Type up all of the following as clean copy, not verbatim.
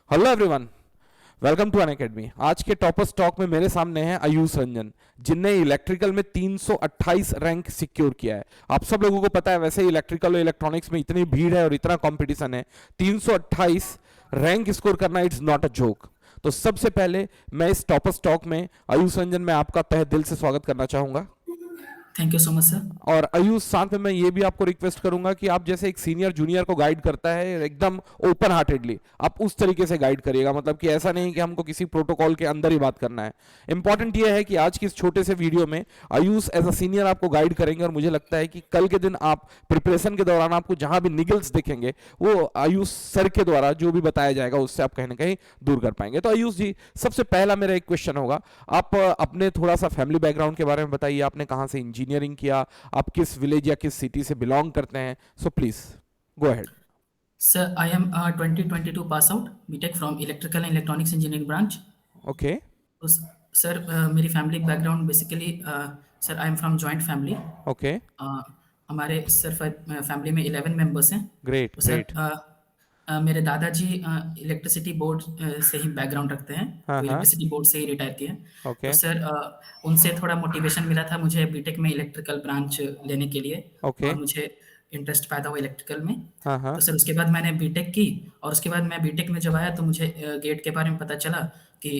Hello everyone, welcome to Unacademy. आज के toppers talk में मेरे सामने हैं आयुष रंजन, जिनने इलेक्ट्रिकल में 328 रैंक सिक्योर किया है। आप सब लोगों को पता है, वैसे ही इलेक्ट्रिकल और इलेक्ट्रॉनिक्स में इतनी भीड़ है और इतना कंपटीशन है, 328 रैंक स्कोर करना इट्स नॉट अ जोक। तो सबसे पहले मैं इस टॉपर्स टॉक में आयुष रंजन में आपका तहे दिल से स्वागत करना चाहूंगा। Thank you so much sir. और आयुष, साथ में मैं ये भी आपको रिक्वेस्ट करूंगा कि आप जैसे एक सीनियर जूनियर को गाइड करता है एकदम ओपन हार्टेडली, आप उस तरीके से गाइड करिएगा। मतलब कि ऐसा नहीं कि हमको किसी प्रोटोकॉल के अंदर ही बात करना है। इंपॉर्टेंट ये है कि आज की इस छोटे से वीडियो में आयुष एज अ सीनियर आपको गाइड करेंगे, और मुझे लगता है कि कल के दिन आप प्रिपरेशन के दौरान आपको जहां भी निगल्स दिखेंगे वो आयुष सर के द्वारा जो भी बताया जाएगा उससे आप कहीं ना कहीं दूर कर पाएंगे। तो आयुष जी, सबसे पहला मेरा एक क्वेश्चन होगा, आप अपने थोड़ा सा फैमिली बैकग्राउंड के बारे में बताइए। आपने कहाँ से इंजीनियरिंग किया, आप किस विलेज या किस सिटी से बिलोंग करते हैं? So please go ahead. Sir I am 2022 pass out BTech from electrical and electronics engineering branch. Okay. तो सर मेरी family background basically sir I am from joint family. Okay. हमारे sir family में 11 members हैं। Great तो sir great. मेरे दादाजी electricity board से ही background रखते हैं। हाँ वो हाँ। इलेक्ट्रिसिटी बोर्ड से ही रिटायर किए हैं। तो ओके सर उनसे थोड़ा मोटिवेशन मिला था मुझे बीटेक में इलेक्ट्रिकल ब्रांच लेने के लिए, ओके। और मुझे इंटरेस्ट पैदा हुआ इलेक्ट्रिकल में। हाँ हाँ। तो सर उसके बाद मैंने बीटेक की, और उसके बाद मैं बीटेक में जब आया तो मुझे गेट के बारे में पता चला कि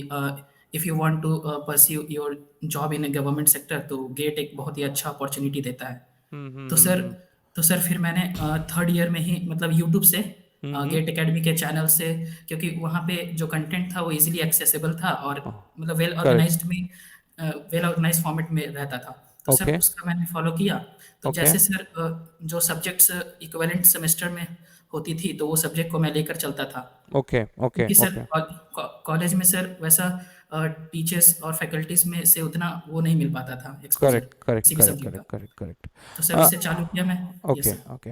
if you want to pursue your job in a government sector तो गेट एक बहुत ही अच्छा अपॉर्चुनिटी देता है। तो सर हम्म। तो सर फिर मैंने थर्ड ईयर में ही मतलब यूट्यूब से हम्म। गेट एकेडमी के चैनल से, क्योंकि वहाँ पे जो कंटेंट था वो इजीली एक्सेसिबल था और मतलब करेक्ट। वेल ऑर्गेनाइज्ड फॉर्मेट में रहता था। तो सर ओके उसका मैंने फॉलो किया। तो ओके जैसे सर जो सब्जेक्ट्स इक्विवेलेंट सेमेस्टर में होती थी तो वो सब्जेक्ट को मैं लेकर चलता था। ओके ओके क्योंकि सर ओके। कॉलेज में सर वैसा टीचर्स और फैकल्टीज में से उतना वो नहीं मिल पाता था एक्सपोजर करेक्ट करेक्ट किसी भी करेक्ट सब्जेक्ट का। Correct correct correct. तो सर उससे चालू किया मैं। Yes okay sir. Okay.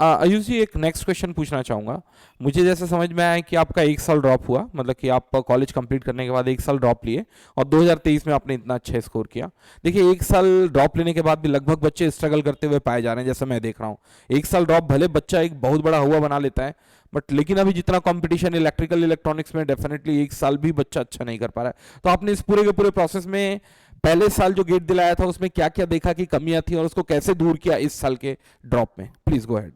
Ayush ji, एक नेक्स्ट क्वेश्चन पूछना चाहूँगा। मुझे जैसे समझ में आया कि आपका एक साल ड्रॉप हुआ, मतलब कि आप कॉलेज कंप्लीट करने के बाद एक साल ड्रॉप लिए और 2023 में आपने इतना अच्छा स्कोर किया। देखिए, एक साल ड्रॉप लेने के बाद भी लगभग बच्चे स्ट्रगल करते हुए पाए जा रहे हैं, जैसा मैं देख रहा हूँ। एक साल ड्रॉप भले बच्चा एक बहुत बड़ा हुआ बना लेता है, बट लेकिन अभी जितना कंपटीशन इलेक्ट्रिकल इलेक्ट्रॉनिक्स में, डेफिनेटली एक साल भी बच्चा अच्छा नहीं कर पा रहा है। तो आपने इस पूरे के पूरे प्रोसेस में पहले साल जो गेट दिलाया था उसमें क्या क्या देखा कि कमियां थी, और उसको कैसे दूर किया इस साल के ड्रॉप में? Please go ahead.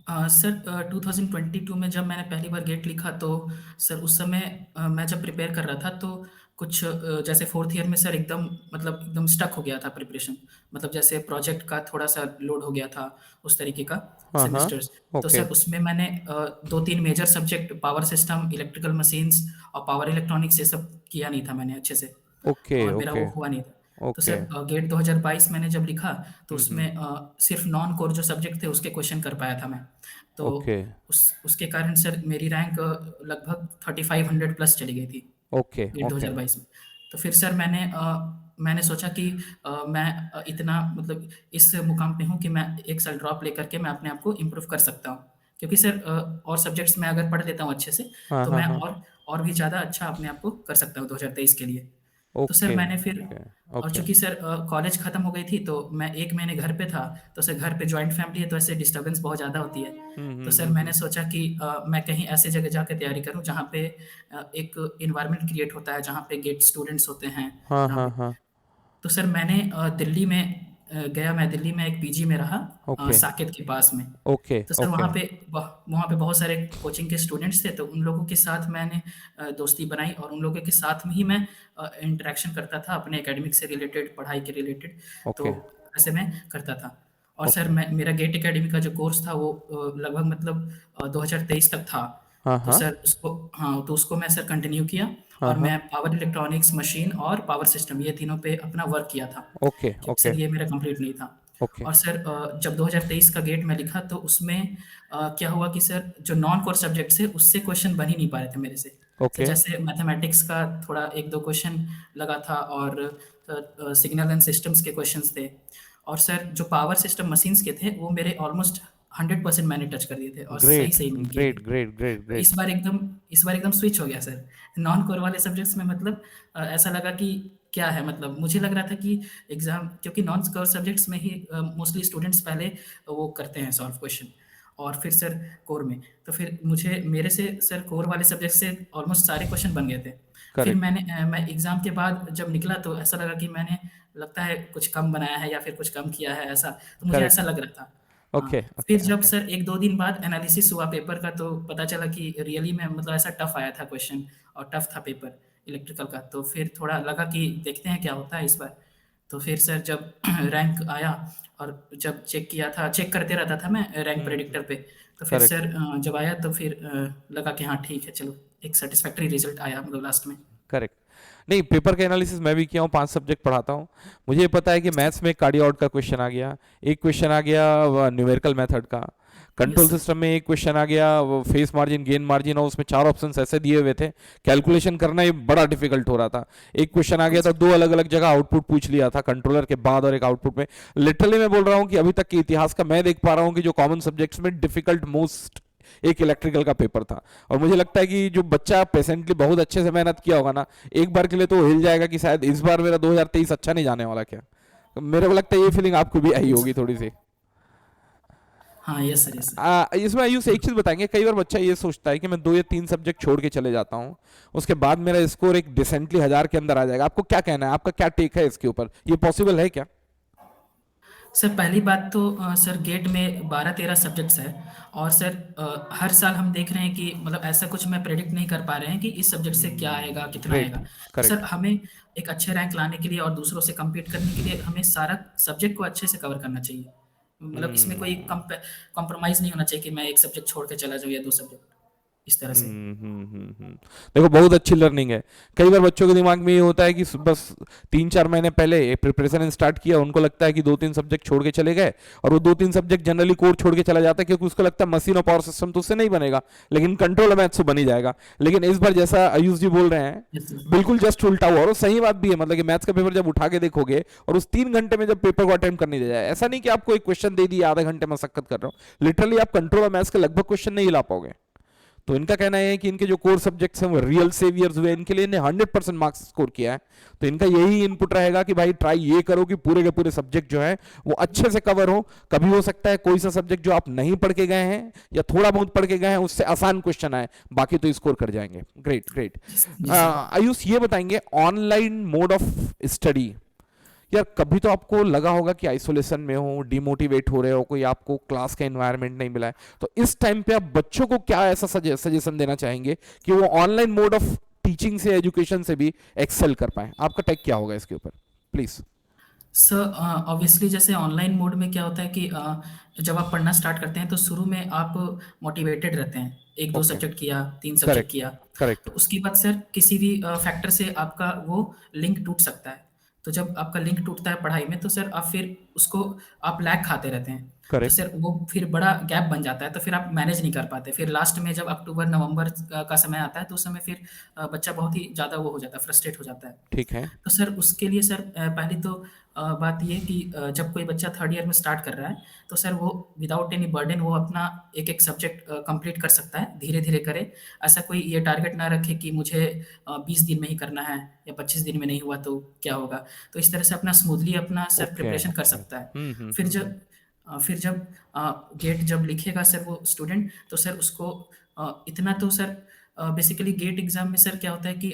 सर 2022 में जब मैंने पहली बार गेट लिखा तो सर उस समय मैं जब प्रिपेयर कर रहा था तो कुछ जैसे फोर्थ ईयर में सर एकदम मतलब एकदम स्टक हो गया था प्रिपरेशन। मतलब जैसे प्रोजेक्ट का थोड़ा सा लोड हो गया था उस तरीके का हाँ हाँ। सेमेस्टर्स। तो ओके सर उसमें मैंने दो तीन major subject power system, electrical machines और पावर इलेक्ट्रॉनिक्स ये सब किया नहीं था मैंने अच्छे से, ओके और मेरा ओके वो हुआ नहीं था। तो ओके। सर गेट 2022 मैंने जब लिखा तो उसमें सिर्फ नॉन कोर जो सब्जेक्ट थे उसके क्वेश्चन कर पाया था मैं। तो ओके उसके कारण सर मेरी रैंक लगभग 3500 प्लस चली गई थी ओके गेट ओके 2022 में। तो फिर सर मैंने सोचा कि मैं इतना मतलब इस मुकाम पे हूँ कि मैं एक साल ड्रॉप लेकर के मैं अपने आप को इम्प्रूव कर सकता हूँ। क्योंकि सर और सब्जेक्ट्स में अगर पढ़ लेता हूँ अच्छे से हाँ तो हाँ मैं हाँ। और भी ज़्यादा अच्छा अपने आप को कर सकता हूँ 2023 के लिए। तो सर ओके मैंने फिर ओके और ओके। चूंकि सर कॉलेज खत्म हो गई थी तो मैं एक महीने घर पे था। तो सर घर पे जॉइंट फैमिली है तो ऐसे डिस्टरबेंस बहुत ज़्यादा होती है। तो सर मैंने सोचा कि मैं कहीं ऐसे जगह जाकर तैयारी करूं जहाँ पे एक इन्वायरमेंट क्रिएट होता है, जहाँ पे गेट स्टूडेंट्स होते हैं हाँ जहाँ हाँ पे। हाँ। तो सर मैंने दिल्ली में गया। मैं दिल्ली में एक पीजी में रहा ओके साकेत के पास में। ओके तो सर ओके वहाँ पे बहुत सारे कोचिंग के स्टूडेंट्स थे तो उन लोगों के साथ मैंने दोस्ती बनाई, और उन लोगों के साथ में ही मैं इंटरेक्शन करता था अपने एकेडमिक से रिलेटेड, पढ़ाई के रिलेटेड। तो ओके ऐसे मैं करता था। और सर ओके। मैं मेरा गेट एकेडमी का जो कोर्स था वो लगभग मतलब 2023 तक था। हाँ तो हाँ सर उसको हाँ तो उसको मैं सर कंटिन्यू किया, हाँ और हाँ। मैं पावर इलेक्ट्रॉनिक्स, मशीन और पावर सिस्टम ये तीनों पे अपना वर्क किया था, ओके क्योंकि ओके सर ये मेरा कंप्लीट नहीं था। ओके और सर जब 2023 का गेट में लिखा तो उसमें क्या हुआ कि सर जो नॉन कोर सब्जेक्ट्स है उससे क्वेश्चन बन ही नहीं पा रहे थे मेरे से। सर ओके जैसे मैथमेटिक्स का थोड़ा एक दो क्वेश्चन लगा था, और सिग्नल एंड सिस्टम्स के क्वेश्चंस थे। और सर जो पावर सिस्टम मशीन्स के थे वो मेरे ऑलमोस्ट 100% मैंने टच कर दिए थे और सही ग्रेट सही नहीं किए थे। ग्रेट ग्रेट ग्रेट तो ग्रेट। इस बार एकदम स्विच हो गया सर। नॉन कोर वाले सब्जेक्ट्स में मतलब ऐसा लगा कि क्या है, मतलब मुझे लग रहा था कि एग्जाम, क्योंकि नॉन कोर सब्जेक्ट्स में ही मोस्टली स्टूडेंट्स पहले वो करते हैं सॉल्व क्वेश्चन। और फिर सर कोर में। तो फिर मुझे मेरे से सर कोर वाले सब्जेक्ट से ऑलमोस्ट सारे क्वेश्चन बन गए थे। फिर करेक्ट। मैं एग्ज़ाम के बाद जब निकला तो ऐसा लगा कि मैंने लगता है कुछ कम बनाया है या फिर कुछ कम किया है ऐसा, तो मुझे करेक्ट। ऐसा लग रहा था। ओके हाँ, ओके फिर जब ओके। सर 1-2 दिन बाद एनालिसिस हुआ पेपर का तो पता चला कि रियली में मतलब ऐसा टफ आया था क्वेश्चन और टफ था पेपर इलेक्ट्रिकल का। तो फिर थोड़ा लगा कि देखते हैं क्या होता है इस बार। तो फिर सर जब रैंक आया और जब चेक किया था, चेक करते रहता था मैं रैंक प्रेडिक्टर पे। तो फिर करेक्ट। सर जब आया तो फिर लगा कि हाँ ठीक है चलो, एक सैटिस्फैक्टरी रिजल्ट आया मतलब लास्ट में। करेक्ट। नहीं, पेपर का एनालिसिस मैं भी किया हूँ, 5 सब्जेक्ट पढ़ाता हूँ। मुझे ये पता है कि मैथ्स में कार्डियोड का क्वेश्चन आ गया, एक क्वेश्चन आ गया न्यूमेरिकल मेथड का। Yes control sir. सिस्टम में एक क्वेश्चन आ गया फेस मार्जिन गेन मार्जिन, और उसमें 4 ऑप्शंस ऐसे दिए हुए थे, कैलकुलेशन करना ही बड़ा डिफिकल्ट हो रहा था। एक क्वेश्चन आ गया था, 2 अलग अलग जगह आउटपुट पूछ लिया था, कंट्रोलर के बाद और एक आउटपुट में। लिटरली मैं बोल रहा हूँ कि अभी तक के इतिहास का मैं देख पा रहा हूँ कि जो कॉमन सब्जेक्ट्स में डिफिकल्ट मोस्ट एक इलेक्ट्रिकल का पेपर था। और मुझे लगता है कि जो बच्चा पेशेंटली बहुत अच्छे से मेहनत किया होगा ना, एक बार के लिए तो वो हिल जाएगा कि शायद इस बार मेरा 2023 अच्छा नहीं जाने वाला क्या। तो मेरे को लगता है ये फीलिंग आपको भी आई यस होगी थोड़ी सी। हाँ, यस सर, यस सर। इसमें आयुष एक चीज बताएंगे, कई बार बच्चा ये सोचता है कि मैं 2 या 3 सब्जेक्ट छोड़ के चले जाता हूँ, उसके बाद मेरा स्कोर एक डिसेंटली 1000 के अंदर आ जाएगा। आपको क्या कहना है, आपका क्या टेक है इसके ऊपर, ये पॉसिबल है क्या? सर पहली बात तो सर गेट में 12-13 सब्जेक्ट्स है और सर हर साल हम देख रहे हैं कि मतलब ऐसा कुछ मैं प्रेडिक्ट नहीं कर पा रहे हैं कि इस सब्जेक्ट से क्या आएगा कितना ग्रेट। आएगा। तो सर करेक्ट। हमें एक अच्छे रैंक लाने के लिए और दूसरों से compete करने के लिए हमें सारा सब्जेक्ट को अच्छे से कवर करना चाहिए। मतलब इसमें कोई हम्म कॉम्प्रोमाइज़ नहीं होना चाहिए कि मैं एक सब्जेक्ट छोड़ के चला जाऊँ या 2 सब्जेक्ट, इस तरह से। देखो बहुत अच्छी लर्निंग है। कई बार बच्चों के दिमाग में ये होता है कि बस 3-4 महीने पहले प्रिपरेशन स्टार्ट किया, उनको लगता है कि 2-3 सब्जेक्ट छोड़ के चले गए, और वो 2-3 सब्जेक्ट जनरली कोर छोड़ के चला जाता है क्योंकि उसको लगता है मशीन और पावर सिस्टम तो उससे नहीं बनेगा, लेकिन कंट्रोल मैथ से बन ही जाएगा। लेकिन इस बार जैसा आयुष जी बोल रहे हैं, यस सर। बिल्कुल जस्ट उल्टा हुआ, और वो सही बात भी है। मतलब कि मैथ्स का पेपर जब उठा के देखोगे और उस 3 घंटे में जब पेपर को अटेम्प्ट करने दिया जाए, ऐसा नहीं कि आपको एक क्वेश्चन दे दिया आधे घंटे मशक्कत कर रहे हो, लिटरली आप कंट्रोल और मैथ्स के लगभग क्वेश्चन नहीं ला पाओगे। तो इनका कहना है कि इनके जो कोर सब्जेक्ट्स हैं वो रियल सेवियर्स हुए, इनके लिए इन्हें 100% मार्क्स स्कोर किया है। तो इनका यही इनपुट रहेगा कि भाई ट्राई ये करो कि पूरे के पूरे सब्जेक्ट जो है वो अच्छे से कवर हो। कभी हो सकता है कोई सा सब्जेक्ट जो आप नहीं पढ़ के गए हैं या थोड़ा बहुत पढ़ के गए हैं उससे आसान क्वेश्चन आए, बाकी तो स्कोर कर जाएंगे। Great great. जी सर। आयुष ये बताएंगे, ऑनलाइन मोड ऑफ स्टडी, यार कभी तो आपको लगा होगा कि आइसोलेशन में हो, डिमोटिवेट हो रहे हो, कोई आपको क्लास का एनवायरनमेंट नहीं मिला है, तो इस टाइम पे आप बच्चों को क्या ऐसा सजेशन देना चाहेंगे कि वो ऑनलाइन मोड ऑफ टीचिंग से, एजुकेशन से भी एक्सेल कर पाए? आपका टेक क्या होगा इसके ऊपर, प्लीज। सर ऑब्वियसली जैसे ऑनलाइन मोड में क्या होता है कि जब आप पढ़ना स्टार्ट करते हैं तो शुरू में आप मोटिवेटेड रहते हैं, एक दो ओके। सब्जेक्ट किया, 3 सब्जेक्ट करेक्ट। किया। करेक्ट। तो उसके बाद सर किसी भी फैक्टर से आपका वो लिंक टूट सकता है। तो जब आपका लिंक टूटता है पढ़ाई में तो सर आप फिर उसको आप लैग खाते रहते हैं। तो करेक्ट। सर वो फिर बड़ा गैप बन जाता है, तो फिर आप मैनेज नहीं कर पाते। फिर लास्ट में जब अक्टूबर नवंबर का समय आता है तो उस समय फिर बच्चा बहुत ही ज़्यादा वो हो जाता है, फ्रस्ट्रेट हो जाता है। ठीक है। तो सर उसके लिए सर पहली तो बात ये कि जब कोई बच्चा थर्ड ईयर में स्टार्ट कर रहा है तो सर वो विदाउट एनी बर्डन वो अपना एक एक सब्जेक्ट कंप्लीट कर सकता है, धीरे धीरे करे। ऐसा कोई ये टारगेट ना रखे कि मुझे 20 दिन में ही करना है या 25 दिन में नहीं हुआ तो क्या होगा। तो इस तरह से अपना स्मूथली अपना सर ओके प्रिपरेशन कर ओके। सकता है। फिर जब गेट जब लिखेगा सर वो स्टूडेंट, तो सर उसको इतना तो सर बेसिकली गेट एग्ज़ाम में सर क्या होता है कि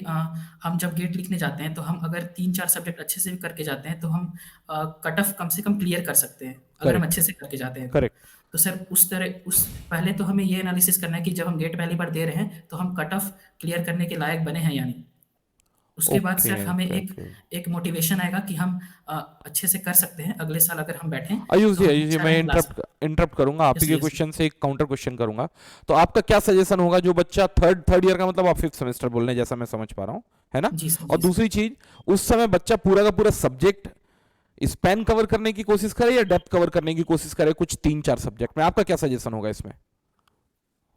हम जब गेट लिखने जाते हैं तो हम अगर 3-4 सब्जेक्ट अच्छे से भी करके जाते हैं तो हम कट ऑफ कम से कम क्लियर कर सकते हैं, अगर हम करेक्ट। अच्छे से करके जाते हैं तो। करेक्ट। तो सर उस तरह उस पहले तो हमें ये एनालिसिस करना है कि जब हम गेट पहली बार दे रहे हैं तो हम कट ऑफ क्लियर करने के लायक बने हैं या नहीं। उसके बाद ओके सर हमें ओके एक ओके। एक मोटिवेशन आएगा कि हम अच्छे से कर सकते हैं, अगले साल अगर हम बैठें तो हम आयुष जी, अच्छा मैं रैंक ला इंटरप्ट सकते इंटरप्ट करूंगा आप हैं। ही यस, के यस। क्वेश्चन से, एक काउंटर क्वेश्चन करूंगा। तो आपका क्या सजेशन होगा जो बच्चा थर्ड थर्ड ईयर का, मतलब आप 5th सेमेस्टर बोल रहे हैं जैसा मैं समझ पा रहा हूँ, है ना? जी सर, और जी सर। दूसरी चीज, उस समय बच्चा पूरा का पूरा सब्जेक्ट स्पैन कवर करने की कोशिश करे या डेप्थ कवर करने की कोशिश करे कुछ 3-4 सब्जेक्ट में? आपका क्या सजेशन होगा इसमें?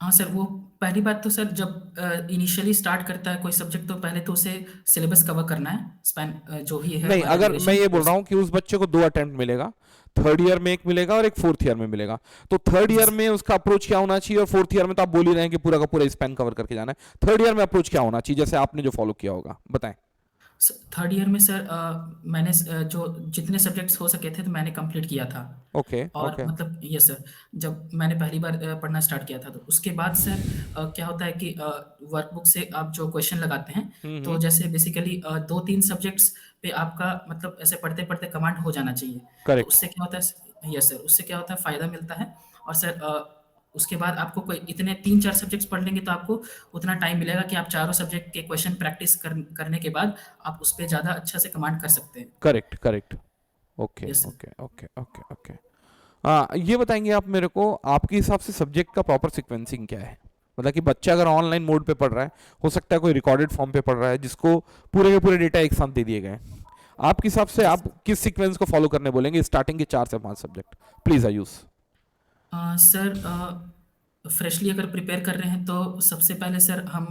हाँ सर, वो पहली बात तो सर जब इनिशियली स्टार्ट करता है कोई सब्जेक्ट तो पहले तो उसे सिलेबस कवर करना है, स्पैन जो भी है नहीं, हमारा अगर मैं ड्यूरेशन ये बोल उस। रहा हूँ कि उस बच्चे को 2 अटेम्प्ट मिलेगा, थर्ड ईयर में एक मिलेगा और एक फोर्थ ईयर में मिलेगा, तो थर्ड जी ईयर सर। में उसका अप्रोच क्या होना चाहिए, और फोर्थ ईयर में तो आप बोल ही रहे हैं कि पूरा का पूरा स्पैन कवर करके जाना है, थर्ड ईयर में अप्रोच क्या होना चाहिए जैसे आपने जो फॉलो किया होगा, बताएं। थर्ड ईयर में सर मैंने जो जितने सब्जेक्ट्स हो सके थे तो मैंने कंप्लीट किया था। ओके और ओके। मतलब ये सर, जब मैंने पहली बार पढ़ना स्टार्ट किया था तो उसके बाद सर क्या होता है कि वर्कबुक से आप जो क्वेश्चन लगाते हैं, तो हम्म। जैसे बेसिकली दो तीन सब्जेक्ट्स पे आपका मतलब ऐसे पढ़ते पढ़ते कमांड हो जाना चाहिए। तो करेक्ट। उससे क्या होता है, यस सर, उससे क्या होता है, फ़ायदा मिलता है। और सर उसके बाद आपको कोई इतने तीन चार सब्जेक्ट्स पढ़ लेंगे तो आपको उतना टाइम मिलेगा कि आप चारों सब्जेक्ट के क्वेश्चन प्रैक्टिस करने के बाद आप उस पर ज़्यादा अच्छा से कमांड कर सकते हैं। Correct correct. Okay yes sir. Okay okay okay okay. हाँ, ये बताएंगे आप मेरे को, आपके हिसाब से सब्जेक्ट का प्रॉपर सीक्वेंसिंग क्या है? मतलब कि बच्चा अगर ऑनलाइन मोड पे पढ़ रहा है, हो सकता है कोई रिकॉर्डेड फॉर्म पे पढ़ रहा है जिसको पूरे के पूरे डेटा एक साथ दे दिए गए हैं। आपके हिसाब से जी आप किस सीक्वेंस को फॉलो करने बोलेंगे स्टार्टिंग के 4 से 5 subject? Please Ayush. Sir freshly अगर प्रिपेयर कर रहे हैं तो सबसे पहले सर हम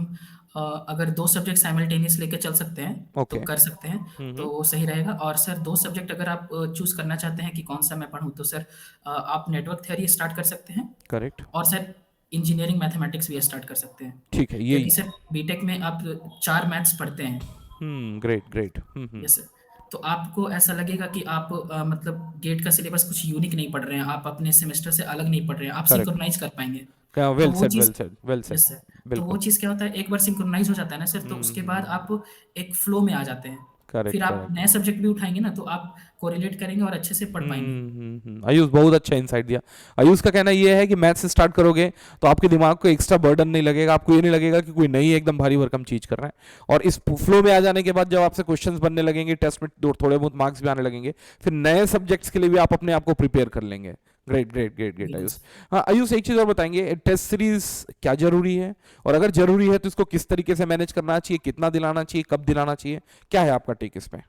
अगर दो सब्जेक्ट साइमल्टेनियस लेके चल सकते हैं तो ओके। कर सकते हैं, तो वो सही रहेगा। और सर दो सब्जेक्ट अगर आप चूज करना चाहते हैं कि कौन सा मैं पढूं, तो सर आप नेटवर्क थ्योरी स्टार्ट कर सकते हैं। करेक्ट। और सर इंजीनियरिंग मैथमेटिक्स भी स्टार्ट कर सकते हैं, ठीक है ये। क्योंकि सर बीटेक में आप चार मैथ्स पढ़ते हैं। Great great. Yes sir. तो आपको ऐसा लगेगा कि आप मतलब गेट का सिलेबस कुछ यूनिक नहीं पढ़ रहे हैं, आप अपने सेमेस्टर से अलग नहीं पढ़ रहे हैं, आप करेक्ट। सिंक्रोनाइज कर पाएंगे। तो वेल वो सेड चीज़, well said well said. Yes sir, तो वो बिल्कुल। चीज़ क्या होता है, एक बार सिंक्रोनाइज हो जाता है ना सर, तो उसके बाद हम्म। आप एक फ्लो में आ जाते हैं। करेक्ट फिर आप करेक्ट। नए सब्जेक्ट भी उठाएंगे ना तो आप कोरिलेट करेंगे और अच्छे से पढ़ पाएंगे। आयुष बहुत अच्छा इंसाइट दिया। आयुष का कहना ये है कि मैथ से स्टार्ट करोगे तो आपके दिमाग को एक्स्ट्रा बर्डन नहीं लगेगा, आपको ये नहीं लगेगा कि कोई नई एकदम भारी भरकम चीज कर रहा है। और इस फ्लो में आ जाने के बाद जब आपसे क्वेश्चंस बनने लगेंगे, टेस्ट में थोड़े बहुत मार्क्स भी आने लगेंगे, फिर नए सब्जेक्ट्स के लिए भी आप अपने आप को प्रिपेयर कर लेंगे। ग्रेट ग्रेट ग्रेट ग्रेट बिल्कुल आयुष। सर। हाँ आयुष, एक चीज और बताएंगे, टेस्ट सीरीज क्या जरूरी है? और अगर जरूरी है तो इसको किस तरीके से मैनेज करना चाहिए, कितना दिलाना चाहिए, कब दिलाना चाहिए? क्या है आपका टेक इस पे?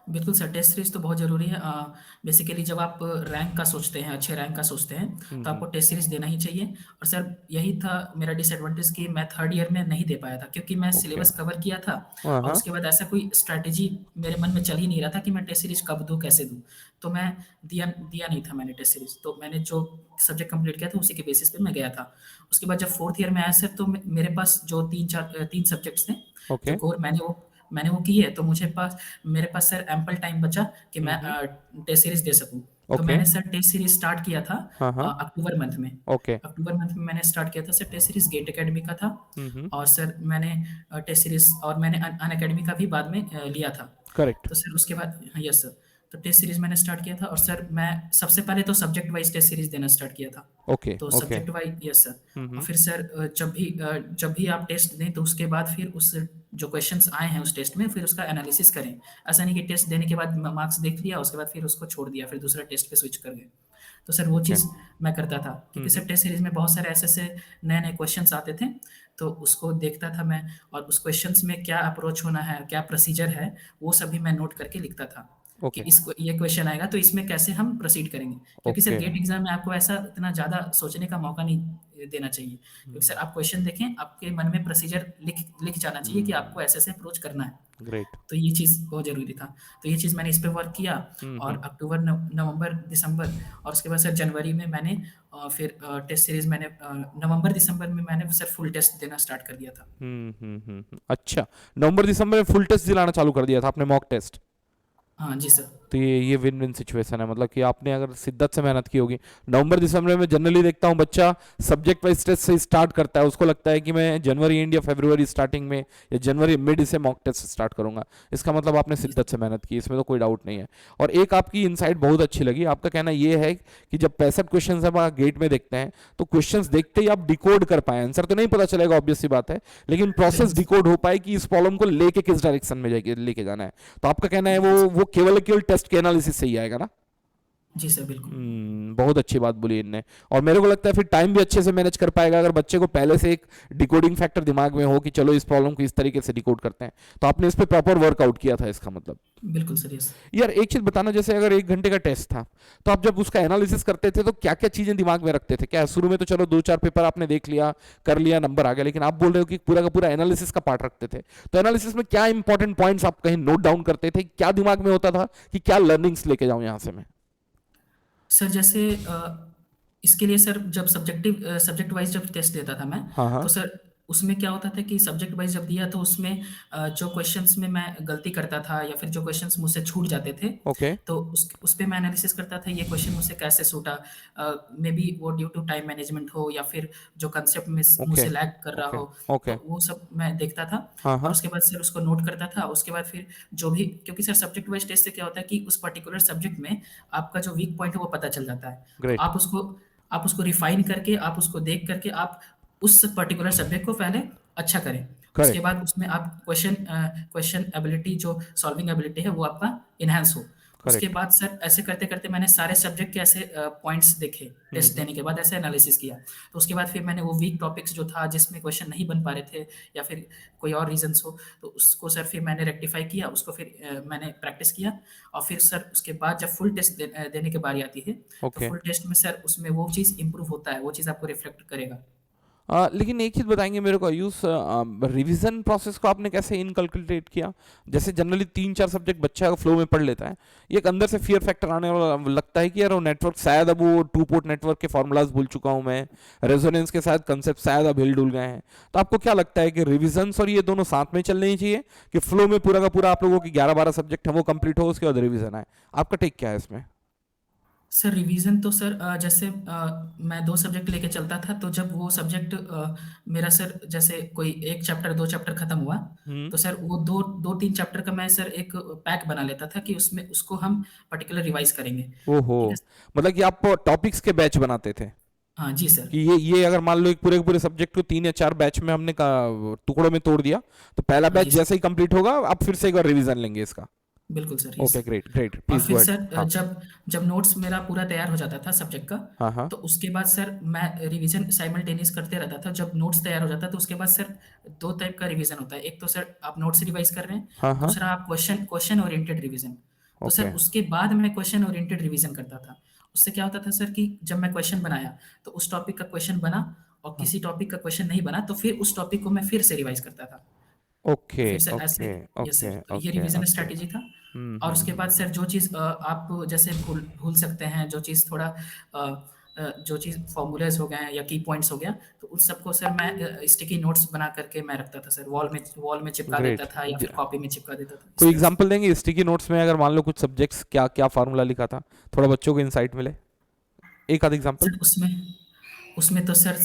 बिल्कुल सर, टेस्ट सीरीज तो बहुत ज़रूरी है। बेसिकली जब आप रैंक का सोचते हैं, अच्छे रैंक का सोचते हैं, तो हम्म। आपको टेस्ट सीरीज देना ही चाहिए। और सर यही था मेरा डिसएडवांटेज कि मैं थर्ड ईयर में नहीं दे पाया था, क्योंकि मैं ओके। सिलेबस कवर किया था हाँ और हाँ। उसके बाद ऐसा कोई स्ट्रैटेजी मेरे मन में चल ही नहीं रहा था कि मैं टेस्ट सीरीज कब दूँ, कैसे दूँ। तो मैं दिया दिया नहीं था मैंने टेस्ट सीरीज, तो मैंने जो सब्जेक्ट कंप्लीट किया था उसी के बेसिस पे मैं गया था। उसके बाद जब फोर्थ ईयर में आया सर, तो मेरे पास जो तीन सब्जेक्ट्स थे जो ओके। कोर, मैंने वो की है, तो मुझे पास मेरे पास सर एम्पल टाइम बचा कि मैं हम्म। टेस्ट सीरीज दे सकूं। तो ओके। मैंने सर टेस्ट सीरीज स्टार्ट किया था हाँ हाँ। अक्टूबर मंथ में। ओके। अक्टूबर मंथ में मैंने स्टार्ट किया था sir test series, GATE academy का था। हम्म। और सर मैंने टेस्ट सीरीज और मैंने अन अकेडमी का भी बाद में लिया था। करेक्ट। तो सर उसके बाद, हाँ यस सर, तो टेस्ट सीरीज मैंने स्टार्ट किया था। और सर मैं सबसे पहले तो सब्जेक्ट वाइज टेस्ट सीरीज देना स्टार्ट किया था। ओके तो okay. Subject wise, yes sir. और हम्म। फिर सर जब भी आप टेस्ट दें तो उसके बाद फिर उस जो क्वेश्चंस आए हैं उस टेस्ट में फिर उसका एनालिसिस करें। ऐसा नहीं कि टेस्ट देने के बाद मार्क्स देख लिया उसके बाद फिर उसको छोड़ दिया, फिर दूसरा टेस्ट पे स्विच कर गए। तो सर वो ओके। चीज़ मैं करता था, क्योंकि सर टेस्ट सीरीज में बहुत सारे ऐसे ऐसे नए नए क्वेश्चंस आते थे, तो उसको देखता था मैं। और उस क्वेश्चंस में क्या अप्रोच होना है, क्या प्रोसीजर है, वो सभी मैं नोट करके लिखता था कि ओके इसको ये क्वेश्चन आएगा तो इसमें कैसे हम प्रोसीड करेंगे। क्योंकि सर ओके। गेट एग्जाम में आपको ऐसा इतना ज़्यादा सोचने का मौका नहीं देना चाहिए, क्योंकि सर आप क्वेश्चन देखें, आपके मन में प्रोसीजर लिख लिख जाना चाहिए कि आपको ऐसे ऐसे अप्रोच करना है। ग्रेट। तो ये चीज़ बहुत ज़रूरी था। तो ये चीज़ मैंने इस पे वर्क किया। और अक्टूबर, नवंबर, दिसंबर और उसके बाद सर जनवरी में मैंने फिर टेस्ट सीरीज़ मैंने नवंबर, दिसंबर में मैंने सर फुल टेस्ट देना स्टार्ट कर दिया था। अच्छा, नवंबर दिसंबर में फुल टेस्ट दिलाना चालू कर दिया था आपने, मॉक टेस्ट? हाँ जी सर। तो ये विन विन सिचुएशन है, मतलब कि आपने अगर शिद्दत से मेहनत की होगी। नवंबर दिसंबर में जनरली देखता हूँ बच्चा सब्जेक्ट वाइज टेस्ट से स्टार्ट करता है, उसको लगता है कि मैं जनवरी एंड या फरवरी स्टार्टिंग में या जनवरी मिड से मॉक टेस्ट स्टार्ट करूंगा। इसका मतलब आपने जी शिद्दत से मेहनत की, इसमें तो कोई डाउट नहीं है। और एक आपकी इनसाइट बहुत अच्छी लगी, आपका कहना ये है कि जब 65 क्वेश्चन हम गेट में देखते हैं तो क्वेश्चन देखते ही आप डिकोड कर पाए, आंसर तो नहीं पता चलेगा ऑब्वियस सी बात है, लेकिन प्रोसेस बिल्कुल डिकोड हो पाए कि इस प्रॉब्लम को लेके किस डायरेक्शन में लेके जाना है। तो आपका कहना है वो केवल टेस्ट के एनालिसिस से ही आएगा ना? जी सर, बिल्कुल। बहुत अच्छी बात बोली इनने। और मेरे को लगता है फिर टाइम भी अच्छे से मैनेज कर पाएगा अगर बच्चे को पहले से एक डिकोडिंग फैक्टर दिमाग में हो कि चलो इस प्रॉब्लम को इस तरीके से डिकोड करते हैं। तो आपने इस पे प्रॉपर वर्कआउट किया था इसका मतलब। बिल्कुल सर, यस। यार एक चीज बताना, जैसे अगर 1 घंटे का टेस्ट था तो आप जब उसका एनालिसिस करते थे तो क्या क्या चीजें दिमाग में रखते थे? क्या शुरू में तो चलो 2-4 पेपर आपने देख लिया, कर लिया, नंबर आ गया, लेकिन आप बोल रहे हो कि पूरा का पूरा एनालिसिस का पार्ट रखते थे, तो एनालिसिस में क्या इंपॉर्टेंट पॉइंट्स आप कहीं नोट डाउन करते थे? क्या दिमाग में होता था कि क्या लर्निंग्स लेके जाऊं यहां से मैं? सर जैसे इसके लिए सर जब सब्जेक्ट वाइज जब टेस्ट देता था मैं, हाँ हाँ। तो सर उसमें क्या होता था कि सब्जेक्ट वाइज़ जब दिया तो उसमें जो क्वेश्चन्स में मैं गलती करता था या फिर जो क्वेश्चन्स मुझसे छूट जाते थे, ओके, तो उस पे मैं एनालिसिस करता था ये क्वेश्चन मुझसे कैसे छूटा। मेबी वो ड्यू टू टाइम मैनेजमेंट हो या फिर जो कंसेप्ट ओके, मुझसे लैग कर रहा ओके, हो, ओके। तो वो सब मैं देखता था हाँ, और हाँ। उसके बाद सर उसको नोट करता था। उसके बाद फिर जो भी, क्योंकि सर सब्जेक्ट वाइज़ टेस्ट से क्या होता है कि उस पर्टिकुलर सब्जेक्ट में आपका जो वीक पॉइंट है वो पता चल जाता है। तो ग्रेट, आप उसको रिफ़ाइन करके, आप उसको देख करके आप उस पर्टिकुलर सब्जेक्ट को पहले अच्छा करें। उसके करेक्ट, बाद उसमें आप क्वेश्चन एबिलिटी, जो सॉल्विंग एबिलिटी है वो आपका एनहांस हो। उसके करेक्ट। बाद सर ऐसे करते-करते मैंने सारे सब्जेक्ट के ऐसे पॉइंट्स देखे, हुँ, टेस्ट हुँ। देने के बाद ऐसे एनालिसिस किया। तो उसके बाद फिर मैंने वो वीक टॉपिक्स जो था जिसमें क्वेश्चन नहीं बन पा रहे थे या फिर कोई और रीज़न्स हो, तो उसको सर फिर मैंने रेक्टिफ़ाई किया, उसको फिर मैंने प्रैक्टिस किया और फिर सर उसके बाद जब फुल टेस्ट देने की बारी आती है, तो ओके। फुल टेस्ट में सर उसमें वो चीज़ इम्प्रूव होता है, वो चीज़ आपको रिफ्लेक्ट करेगा। लेकिन एक चीज़ बताएँगे मेरे को आयुष, रिवीजन प्रोसेस को आपने कैसे इनकल्कुलेट किया? जैसे जनरली 3-4 सब्जेक्ट बच्चा फ्लो में पढ़ लेता है। ये एक अंदर से फ़ियर फैक्टर आने वाला लगता है कि यार वो नेटवर्क शायद अब वो टू पोर्ट नेटवर्क के फ़ॉर्मूलाज़ भूल चुका हूँ मैं, रेजोनेंस के साथ कांसेप्ट शायद अब हिल-डुल गए हैं। तो आपको क्या लगता है कि रिविजन्स और ये दोनों साथ में चलने ही चाहिए कि फ्लो में पूरा का पूरा आप लोगों की 11-12 सब्जेक्ट है वो कंप्लीट हो उसके बाद रिवीजन आए? आपका टेक क्या है इसमें? सर रिवीजन तो सर जैसे मैं 2 सब्जेक्ट लेके चलता था, तो जब वो सब्जेक्ट मेरा सर जैसे कोई 1 चैप्टर 2 चैप्टर खत्म हुआ, हुँ। तो सर वो 2-3 चैप्टर का मैं सर एक पैक बना लेता था कि उसमें उसको हम पर्टिकुलर रिवाइज़ करेंगे। ओहो! ठीक है? मतलब कि आप टॉपिक्स के बैच बनाते थे? हाँ जी सर। कि ये अगर मान लो एक पूरे के पूरे सब्जेक्ट को 3 या 4 बैच में हमने टुकड़ों में तोड़ दिया, तो पहला हाँ बैच जी सर। जैसे ही कंप्लीट होगा आप फिर से एक बार रिवीजन लेंगे इसका। बिल्कुल sir, yes okay, sir. Great, great, और प्लीज़ फिर गो अहेड। सर हाँ, जब जब नोट्स मेरा पूरा तैयार हो जाता था सब्जेक्ट का, हाँ, हाँ, तो उसके बाद सर मैं रिवीजन साइमल्टेनियस करते रहता था। जब नोट्स तैयार हो जाता है, तो उसके बाद सर 2 टाइप का रिवीजन होता है। एक तो सर आप नोट्स रिवाइज़ कर रहे हैं, हाँ, हाँ, दूसरा आप क्वेश्चन क्वेश्चन ओरिएंटेड रिवीजन। तो सर ओके, उसके बाद मैं क्वेश्चन ओरिएंटेड रिवीजन करता था। उससे क्या होता था सर कि जब मैं क्वेश्चन बनाया, तो उस टॉपिक का क्वेश्चन बना और हाँ, किसी टॉपिक का क्वेश्चन नहीं बना, तो फिर उस टॉपिक को मैं फिर से रिवाइज़ करता था। तो ओके, फिर से ऐसे, ओके, यस सर, ओके, तो ये ओके, रिवीजन ओके। स्ट्रैटेजी था। और उसके बाद हुँ। सर जो चीज़ आप जैसे भूल भूल सकते हैं, जो चीज़ थोड़ा जो चीज़ फॉर्मूलाज हो गए हैं या की पॉइंट्स हो गया, तो उन सबको सर मैं स्टिकी नोट्स बना करके मैं रखता था सर, वॉल में चिपका देता ग्रेट। था या ज फिर कॉपी में चिपका देता था, इस कोई तरह से। एग्ज़ाम्पल देंगे स्टिकी नोट्स में अगर मान लो कुछ सब्जेक्ट्स क्या-क्या फ़ॉर्मूला लिखा था? थोड़ा बच्चों को इनसाइट मिले। एक आध एग्ज़ाम्पल? सर उसमें उसमें तो सर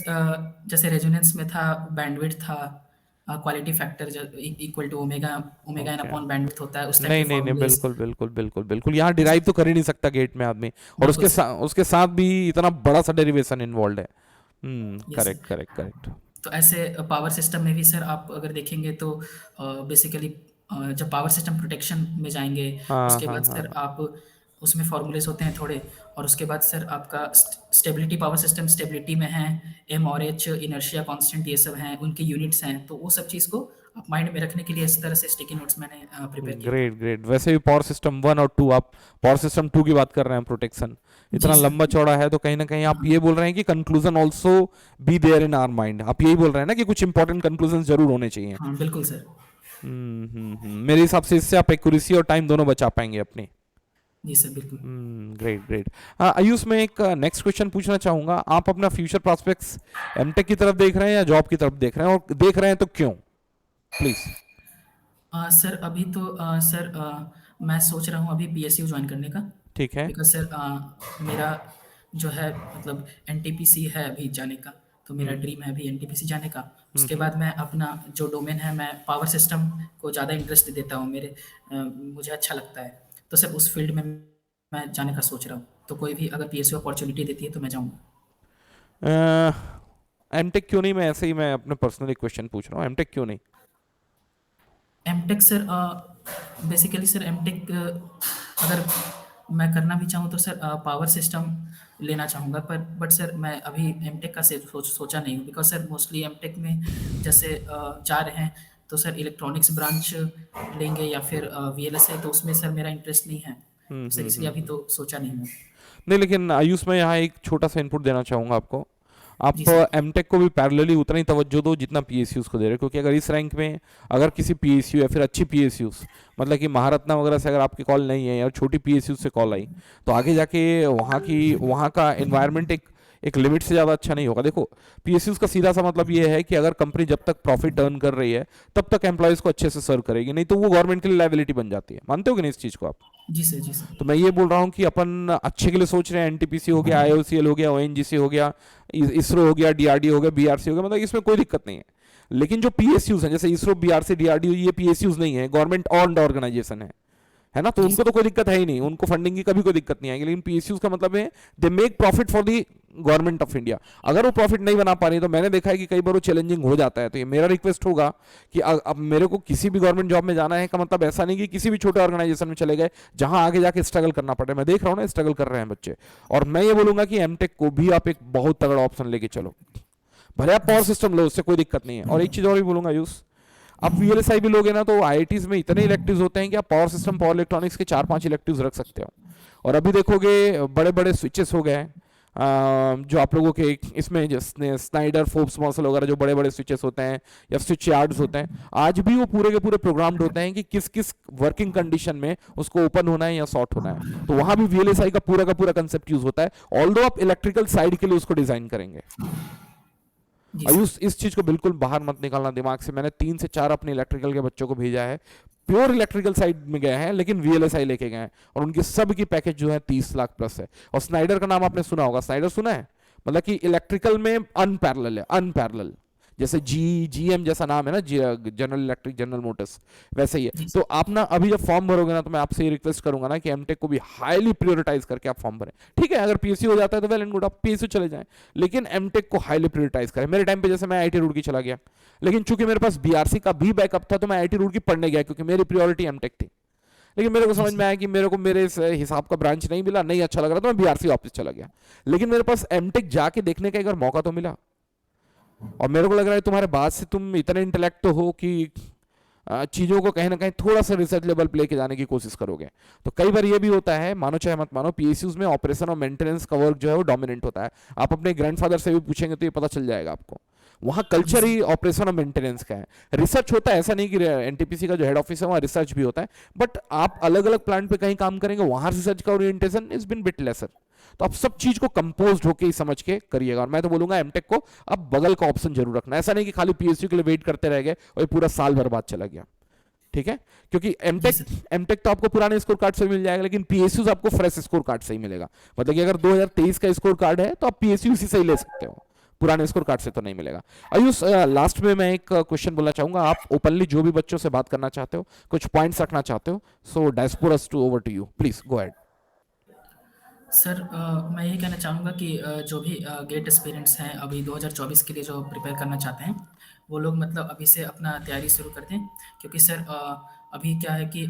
जैसे रेजोनेंस में था, बैंडविड्थ था, quality factor equal to omega, omega n okay. Upon bandwidth होता है, उस टाइप नहीं, के नहीं, नहीं, फॉर्मूलेज। बिल्कुल, बिल्कुल, बिल्कुल, बिल्कुल। यहाँ डिराइव तो कर ही नहीं सकता गेट में आदमी और बिल्कुल सर। उसके साथ भी इतना बड़ा-सा डेरिवेशन इन्वॉल्व्ड है। Yes correct, sir. Correct, correct. तो ऐसे पावर सिस्टम में भी सर आप अगर देखेंगे तो बेसिकली जब पावर सिस्टम प्रोटेक्शन में जाएँगे, हाँ, उसके हाँ, बाद हाँ, सर हाँ। आप उसमें फ़ॉर्मूलेज़ होते हैं थोड़े, और उसके बाद सर आपका स्टेबिलिटी, पावर सिस्टम स्टेबिलिटी में है, एम और एच, इनर्शिया कांस्टेंट, ये सब हैं, उनकी यूनिट्स हैं। तो वो सब चीज़ को आप माइंड में रखने के लिए इस तरह से स्टिकी नोट्स मैंने प्रिपेयर किया था। Great, great. वैसे भी पावर सिस्टम 1 और 2 आप पावर सिस्टम 2 की बात कर रहे हैं प्रोटेक्शन। जी इतना सर। लंबा चौड़ा है तो कहीं न कहीं आप हाँ, ये बोल रहे हैं कि conclusion also be there in our mind. आप यही बोल रहे हैं ना कि कुछ इंपॉर्टेंट कंक्लूजन ज़रूर होने चाहिए। हाँ, बिल्कुल सर। मेरे हिसाब से इससे आप एक्यूरेसी और टाइम दोनों बचा पाएँगे अपनी। जी सर, बिल्कुल। Great, great. आयुष, मैं एक नेक्स्ट क्वेश्चन पूछना चाहूँगा। आप अपना फ्यूचर प्रॉस्पेक्ट्स एमटेक की तरफ देख रहे हैं या जॉब की तरफ देख रहे हैं और देख रहे हैं तो क्यों? प्लीज़। सर अभी तो सर मैं सोच रहा हूँ अभी पीएसयू जॉइन करने का। ठीक है। बिकॉज़ सर मेरा जो है मतलब एनटीपीसी है अभी जाने का, तो मेरा हुँ, ड्रीम है अभी एनटीपीसी जाने का। हुँ, उसके हुँ। बाद मैं अपना जो डोमेन है, मैं पावर सिस्टम को ज़्यादा इंटरेस्ट देता हूँ, मुझे अच्छा लगता है। तो सर उस फ़ील्ड में मैं जाने का सोच रहा हूँ। तो कोई भी अगर पीएसयू अपॉर्च्युनिटी देती है तो मैं जाऊँगा। एमटेक क्यों नहीं? मैं ऐसे ही मैं अपने पर्सनली क्वेश्चन पूछ रहा हूँ, एमटेक क्यों नहीं? MTech sir basically sir MTech अगर मैं करना भी चाहूँ तो सर पावर सिस्टम लेना चाहूँगा, पर बट सर मैं अभी एमटेक का सोचा नहीं हूँ, बिकॉज़ सर मोस्टली एमटेक में जैसे जा रहे हैं, तो सर इलेक्ट्रॉनिक्स ब्रांच लेंगे या फिर वीएलएसआई, तो उसमें सर मेरा इंटरेस्ट नहीं है। हुँ, तो सर हुँ, इसलिए हुँ, अभी हुँ। तो सोचा नहीं हूँ। नहीं, लेकिन आयुष, मैं यहाँ एक छोटा-सा इनपुट देना चाहूँगा आपको। जी आप सर। एमटेक को भी पैरेलली उतना ही तवज्जो दो जितना पीएसयूज़ को दे रहे हो, क्योंकि अगर इस रैंक में अगर किसी पीएसयू या फिर अच्छी पीएसयूज़ मतलब कि महारत्ना वगैरह से अगर आपकी कॉल नहीं है या छोटी पीएसयू से कॉल आई, तो आगे जाके वहाँ का एनवायरनमेंट एक एक लिमिट से ज्यादा अच्छा नहीं होगा। देखो पीएसयूज का सीधा सा मतलब ये है कि अगर कंपनी जब तक प्रॉफिट अर्न कर रही है तब तक एम्प्लॉयज को अच्छे से सर्व करेगी, नहीं तो वो गवर्नमेंट के लिए लाइबिलिटी बन जाती है। मानते हो कि नहीं इस चीज को आप? जी सर, जी सर। तो मैं ये बोल रहा हूँ कि अपन अच्छे के लिए सोच रहे हैं, एनटीपीसी हो गया, आईओसीएल हो गया, ओएनजीसी हो गया, इसरो हो गया, डीआरडीओ हो गया, बीआरसी हो गया, मतलब इसमें कोई दिक्कत नहीं है। लेकिन जो पीएसयूज हैं जैसे इसरो, बीआरसी, डीआरडीओ, ये पीएसयूज नहीं है, गवर्नमेंट ऑन्ड ऑर्गेनाइजेशन है ना, तो जी उनको सर। तो कोई दिक्कत है ही नहीं, उनको फंडिंग की कभी कोई दिक्कत नहीं आएगी। लेकिन पीएसयूज का मतलब है they make profit for the government of India. अगर वो प्रॉफिट नहीं बना पा रही तो मैंने देखा है कि कई बार वो चैलेंजिंग हो जाता है। तो ये मेरा रिक्वेस्ट होगा कि अब मेरे को किसी भी गवर्नमेंट जॉब में जाना है का मतलब ऐसा नहीं कि किसी भी छोटे ऑर्गेनाइजेशन में चले गए जहां आगे जाके स्ट्रगल करना पड़े। मैं देख रहा हूँ ना स्ट्रगल कर रहे हैं बच्चे, और मैं ये बोलूंगा कि एमटेक को भी आप एक बहुत तगड़ा ऑप्शन लेके चलो। भले आप जी पावर सर। सिस्टम लो, उससे कोई दिक्कत नहीं है। और एक चीज और भी बोलूंगा यूस, आप वीएलएसआई भी लोगे ना तो आईआईटीज में इतने इलेक्टिव्स होते हैं कि आप पावर सिस्टम, पावर इलेक्ट्रॉनिक्स के 4-5 इलेक्टिव्स रख सकते हो। और अभी देखोगे बड़े बड़े स्विचेस हो गए हैं, जो आप लोगों के इसमें जिसने स्नाइडर, फोर्ब्स, मॉसल वगैरह जो बड़े बड़े स्विचेस होते हैं या स्विच यार्ड्स होते हैं, आज भी वो पूरे के पूरे प्रोग्राम्ड होते हैं कि किस किस वर्किंग कंडीशन में उसको ओपन होना है या शॉर्ट होना है। तो वहां भी वीएलएसआई का पूरा कंसेप्ट यूज होता है, ऑल्दो आप इलेक्ट्रिकल साइड के लिए उसको डिजाइन करेंगे। जी सर। आयुष इस चीज को बिल्कुल बाहर मत निकालना दिमाग से। मैंने 3 से 4 अपने इलेक्ट्रिकल के बच्चों को भेजा है, प्योर इलेक्ट्रिकल साइड में गए हैं लेकिन वीएलएसआई लेके गए हैं, और उनकी सब की पैकेज जो है 30 लाख प्लस है। और स्नाइडर का नाम आपने सुना होगा, स्नाइडर सुना है? मतलब कि इलेक्ट्रिकल में अनपैरेलल है, अनपैरेलल। जैसे जीएम जैसा नाम है ना, जनरल इलेक्ट्रिक, जनरल मोटर्स, वैसे ही है। जी तो सर। आप ना अभी जब फॉर्म भरोगे ना तो मैं आपसे ये रिक्वेस्ट करूंगा ना कि एमटेक को भी हाईली प्रायोरिटाइज करके आप फॉर्म भरें। ठीक है, अगर पीएसयू हो जाता है तो वेल एंड गुड, आप पीएसयू चले जाएं, लेकिन एमटेक को हाईली प्रायोरिटाइज करें। मेरे टाइम पे जैसे मैं आईआईटी रुड़की चला गया, लेकिन चूंकि मेरे पास बीआरसी का भी बैकअप था तो मैं आईआईटी रुड़की पढ़ने गया क्योंकि मेरी प्रायोरिटी एमटेक थी। लेकिन मेरे को जी समझ में सर। आया कि मेरे को मेरे इस हिसाब का ब्रांच नहीं मिला, नहीं अच्छा लग रहा, तो मैं बीआरसी वापस चला गया। लेकिन मेरे पास एमटेक जाके देखने का एक बार मौका तो मिला, और मेरे को लग रहा है तुम्हारे बाद से तुम इतने इंटेलेक्ट तो हो कि चीज़ों को कहीं ना कहीं थोड़ा सा रिसर्च लेवल पे लेके जाने की कोशिश करोगे। तो कई बार ये भी होता है, मानो चाहे मत मानो, पीएसयूज में ऑपरेशन और मेंटेनेंस का वर्क जो है वो डोमिनेंट होता है। आप अपने ग्रैंडफादर से भी पूछेंगे तो ये पता चल जाएगा आपको। वहाँ जी कल्चर सर। ही ऑपरेशन और मेंटेनेंस का है। रिसर्च होता है, ऐसा नहीं कि एनटीपीसी का जो हेड ऑफिस है वहाँ रिसर्च भी होता है, बट आप अलग अलग प्लांट पे कहीं काम करेंगे वहाँ रिसर्च का orientation is been bit lesser. तो आप सब चीज को कंपोज होके ही समझ के करिएगा। और मैं तो बोलूंगा एमटेक को अब बगल का ऑप्शन जरूर रखना, ऐसा नहीं कि खाली पीएसयू के लिए वेट करते रह गए और ये पूरा साल बर्बाद चला गया। ठीक है, क्योंकि जी एमटेक सर। एमटेक तो आपको पुराने स्कोर कार्ड से मिल जाएगा, लेकिन पीएसयू आपको फ्रेश स्कोर कार्ड से ही मिलेगा। मतलब कि अगर 2023 का स्कोर कार्ड है तो आप पीएसयू इसी से ही ले सकते हो, पुराने स्कोर कार्ड से तो नहीं मिलेगा। आयुष लास्ट में मैं एक क्वेश्चन बोलना चाहूंगा, आप ओपनली जो भी बच्चों से बात करना चाहते हो, कुछ पॉइंट्स रखना चाहते हो, सो डायस्पोरस to over to you, please go ahead. Sir मैं यही कहना चाहूँगा कि जो भी गेट एस्पिरेंट्स हैं अभी 2024 के लिए जो प्रिपेयर करना चाहते हैं, वो लोग मतलब अभी से अपना तैयारी शुरू कर दें। क्योंकि सर अभी क्या है कि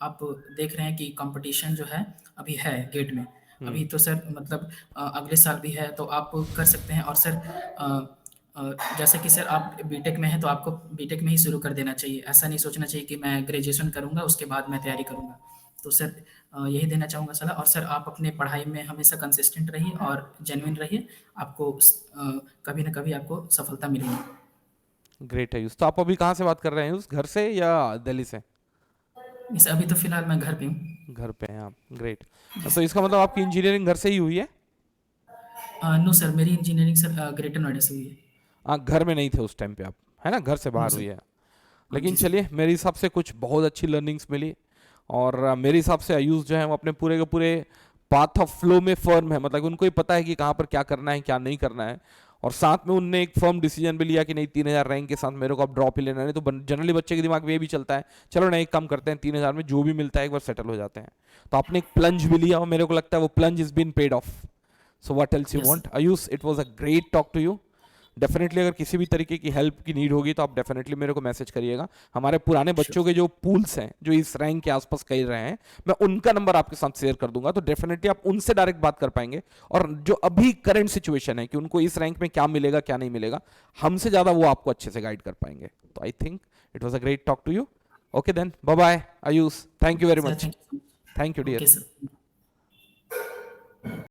आप देख रहे हैं कि कंपटीशन जो है अभी है गेट में। हम्म। अभी तो सर मतलब अगले साल भी है तो आप कर सकते हैं। और सर जैसे कि सर आप बीटेक में हैं तो आपको बीटेक में ही शुरू कर देना चाहिए। ऐसा नहीं सोचना चाहिए कि मैं ग्रेजुएशन करूँगा उसके बाद मैं तैयारी करूँगा। तो सर यही देना चाहूँगा सलाह। और सर आप अपने पढ़ाई में हमेशा कंसिस्टेंट रहिए और जेन्युइन रहिए। आपको कभी ना कभी आपको सफलता मिलेगी। ग्रेट है यूस। तो आप अभी कहाँ से बात कर रहे हैं यूस, घर से या दिल्ली से? इस अभी तो फिलहाल मैं घर पे हूँ। घर पे हैं आप, ग्रेट। जी तो सर। इसका मतलब आपकी इंजीनियरिंग घर से ही हुई है? नो सर, मेरी इंजीनियरिंग सर ग्रेटर नोएडा से हुई है। हाँ, घर में नहीं थे उस टाइम पे आप, है ना, घर से नो बाहर हुई सर। है। लेकिन जी सर। चलिए, मेरे हिसाब से कुछ बहुत अच्छी लर्निंग्स मिली। और मेरे हिसाब से आयुष जो है वो अपने पूरे के पूरे पाथ ऑफ फ्लो में फर्म है, मतलब उनको ही पता है कि कहाँ पर क्या करना है क्या नहीं करना है। और साथ में उनने एक फर्म डिसीजन भी लिया कि नहीं, 3000 रैंक के साथ मेरे को अब ड्रॉप ही लेना नहीं। तो जनरली बच्चे के दिमाग में ये भी चलता है, चलो ना एक काम करते हैं, 3000 में जो भी मिलता है एक बार सेटल हो जाते हैं। तो आपने एक प्लंज भी लिया और मेरे को लगता है वो plunge is been paid off. So what else you yes want sir. Ayush, it was a great talk to you. Definitely अगर किसी भी तरीके की हेल्प की नीड होगी तो आप डेफिनेटली मेरे को मैसेज करिएगा। हमारे पुराने श्योर। बच्चों के जो पूल्स हैं जो इस रैंक के आसपास कह रहे हैं, मैं उनका नंबर आपके साथ शेयर कर दूंगा, तो डेफिनेटली आप उनसे डायरेक्ट बात कर पाएंगे। और जो अभी करंट सिचुएशन है कि उनको इस रैंक में क्या मिलेगा क्या नहीं मिलेगा, हमसे ज़्यादा वो आपको अच्छे से गाइड कर पाएंगे। तो I think it was a great talk to you. Okay then, bye bye Ayush, thank you very sir much. Thank you. Thank you okay dear. Sir.